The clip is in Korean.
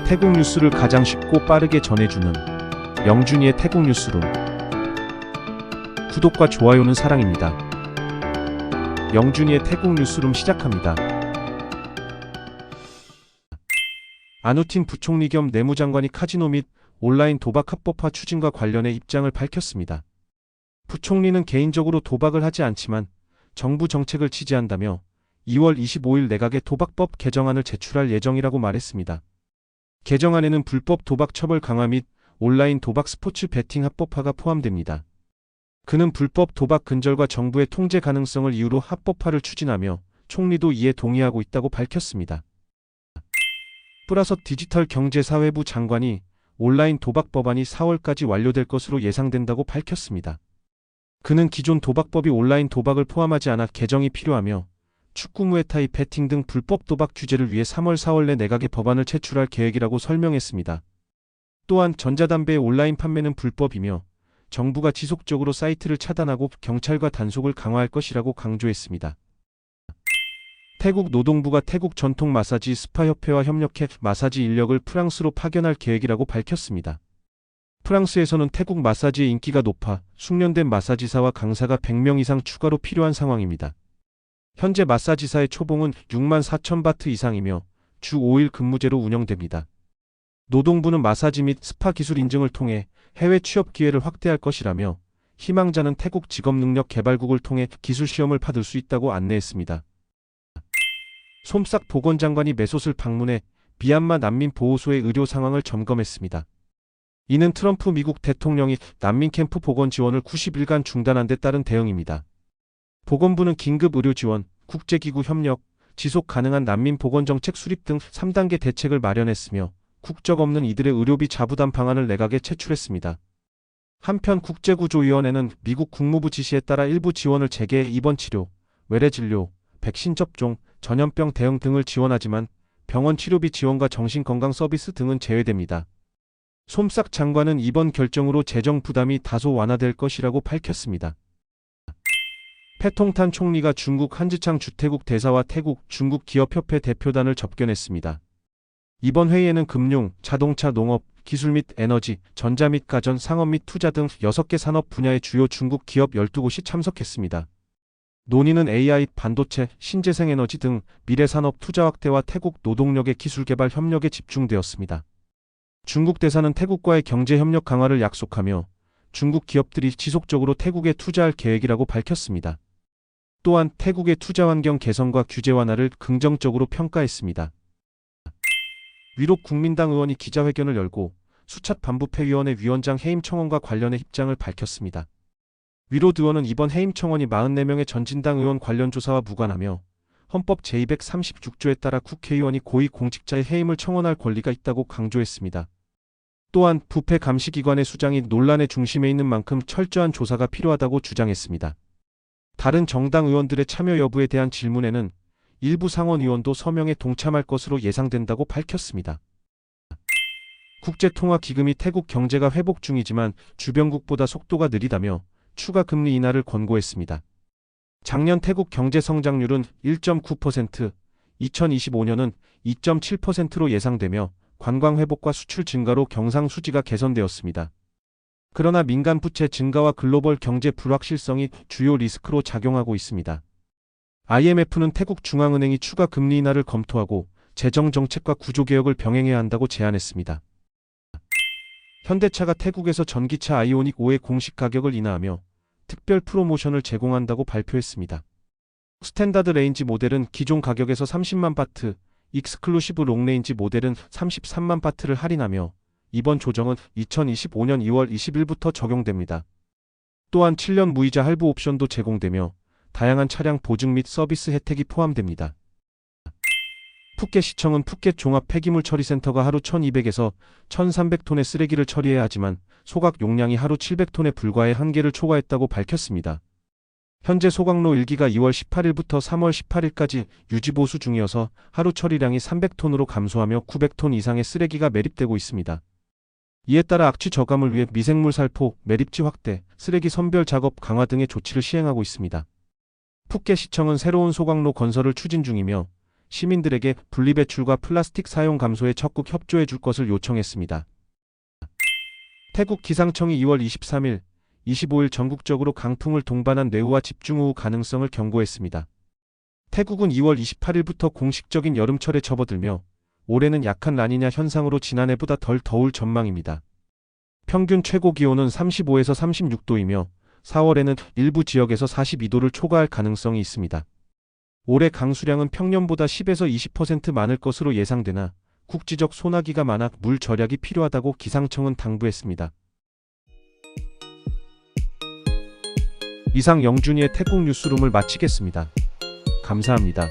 태국 뉴스를 가장 쉽고 빠르게 전해주는 영준이의 태국 뉴스룸. 구독과 좋아요는 사랑입니다. 영준이의 태국 뉴스룸 시작합니다. 아누틴 부총리 겸 내무장관이 카지노 및 온라인 도박 합법화 추진과 관련해 입장을 밝혔습니다. 부총리는 개인적으로 도박을 하지 않지만 정부 정책을 지지한다며 2월 25일 내각에 도박법 개정안을 제출할 예정이라고 말했습니다. 개정안에는 불법 도박 처벌 강화 및 온라인 도박 스포츠 베팅 합법화가 포함됩니다. 그는 불법 도박 근절과 정부의 통제 가능성을 이유로 합법화를 추진하며 총리도 이에 동의하고 있다고 밝혔습니다. 프라섯 디지털 경제사회부 장관이 온라인 도박 법안이 4월까지 완료될 것으로 예상된다고 밝혔습니다. 그는 기존 도박법이 온라인 도박을 포함하지 않아 개정이 필요하며 축구 무에타이 베팅 등 불법 도박 규제를 위해 3월 4월 내 내각에 법안을 제출할 계획이라고 설명했습니다. 또한 전자담배의 온라인 판매는 불법이며 정부가 지속적으로 사이트를 차단하고 경찰과 단속을 강화할 것이라고 강조했습니다. 태국 노동부가 태국 전통 마사지 스파협회와 협력해 마사지 인력을 프랑스로 파견할 계획이라고 밝혔습니다. 프랑스에서는 태국 마사지의 인기가 높아 숙련된 마사지사와 강사가 100명 이상 추가로 필요한 상황입니다. 현재 마사지사의 초봉은 6만 4천 바트 이상이며 주 5일 근무제로 운영됩니다. 노동부는 마사지 및 스파 기술 인증을 통해 해외 취업 기회를 확대할 것이라며 희망자는 태국 직업능력개발국을 통해 기술 시험을 받을 수 있다고 안내했습니다. 솜싹 보건장관이 메솥을 방문해 미얀마 난민 보호소의 의료 상황을 점검했습니다. 이는 트럼프 미국 대통령이 난민 캠프 보건 지원을 90일간 중단한 데 따른 대응입니다. 보건부는 긴급 의료 지원, 국제기구 협력, 지속 가능한 난민 보건 정책 수립 등 3단계 대책을 마련했으며 국적 없는 이들의 의료비 자부담 방안을 내각에 제출했습니다. 한편 국제구조위원회는 미국 국무부 지시에 따라 일부 지원을 재개해 입원 치료, 외래 진료, 백신 접종, 전염병 대응 등을 지원하지만 병원 치료비 지원과 정신건강 서비스 등은 제외됩니다. 솜싹 장관은 이번 결정으로 재정 부담이 다소 완화될 것이라고 밝혔습니다. 패통탄 총리가 중국 한지창 주태국 대사와 태국 중국 기업협회 대표단을 접견했습니다. 이번 회의에는 금융, 자동차, 농업, 기술 및 에너지, 전자 및 가전, 상업 및 투자 등 6개 산업 분야의 주요 중국 기업 12곳이 참석했습니다. 논의는 AI, 반도체, 신재생에너지 등 미래산업 투자 확대와 태국 노동력의 기술개발 협력에 집중되었습니다. 중국 대사는 태국과의 경제협력 강화를 약속하며 중국 기업들이 지속적으로 태국에 투자할 계획이라고 밝혔습니다. 또한 태국의 투자 환경 개선과 규제 완화를 긍정적으로 평가했습니다. 위록 국민당 의원이 기자회견을 열고 수찻 반부패위원회 위원장 해임 청원과 관련해 입장을 밝혔습니다. 위록 의원은 이번 해임 청원이 44명의 전진당 의원 관련 조사와 무관하며 헌법 제236조에 따라 국회의원이 고위공직자의 해임을 청원할 권리가 있다고 강조했습니다. 또한 부패 감시기관의 수장이 논란의 중심에 있는 만큼 철저한 조사가 필요하다고 주장했습니다. 다른 정당 의원들의 참여 여부에 대한 질문에는 일부 상원 의원도 서명에 동참할 것으로 예상된다고 밝혔습니다. 국제통화기금이 태국 경제가 회복 중이지만 주변국보다 속도가 느리다며 추가 금리 인하를 권고했습니다. 작년 태국 경제 성장률은 1.9%, 2025년은 2.7%로 예상되며 관광 회복과 수출 증가로 경상수지가 개선되었습니다. 그러나 민간 부채 증가와 글로벌 경제 불확실성이 주요 리스크로 작용하고 있습니다. IMF는 태국 중앙은행이 추가 금리 인하를 검토하고 재정 정책과 구조 개혁을 병행해야 한다고 제안했습니다. 현대차가 태국에서 전기차 아이오닉 5의 공식 가격을 인하하며 특별 프로모션을 제공한다고 발표했습니다. 스탠다드 레인지 모델은 기존 가격에서 30만 바트, 익스클루시브 롱레인지 모델은 33만 바트를 할인하며 이번 조정은 2025년 2월 20일부터 적용됩니다. 또한 7년 무이자 할부 옵션도 제공되며 다양한 차량 보증 및 서비스 혜택이 포함됩니다. 푸켓시청은 푸켓 종합 폐기물 처리센터가 하루 1200에서 1300톤의 쓰레기를 처리해야 하지만 소각 용량이 하루 700톤에 불과해 한계를 초과했다고 밝혔습니다. 현재 소각로 1기가 2월 18일부터 3월 18일까지 유지보수 중이어서 하루 처리량이 300톤으로 감소하며 900톤 이상의 쓰레기가 매립되고 있습니다. 이에 따라 악취 저감을 위해 미생물 살포, 매립지 확대, 쓰레기 선별 작업 강화 등의 조치를 시행하고 있습니다. 푸켓시청은 새로운 소각로 건설을 추진 중이며 시민들에게 분리배출과 플라스틱 사용 감소에 적극 협조해 줄 것을 요청했습니다. 태국 기상청이 2월 23일, 25일 전국적으로 강풍을 동반한 뇌우와 집중호우 가능성을 경고했습니다. 태국은 2월 28일부터 공식적인 여름철에 접어들며 올해는 약한 라니냐 현상으로 지난해보다 덜 더울 전망입니다. 평균 최고 기온은 35에서 36도이며 4월에는 일부 지역에서 42도를 초과할 가능성이 있습니다. 올해 강수량은 평년보다 10에서 20% 많을 것으로 예상되나 국지적 소나기가 많아 물 절약이 필요하다고 기상청은 당부했습니다. 이상 영준이의 태국 뉴스룸을 마치겠습니다. 감사합니다.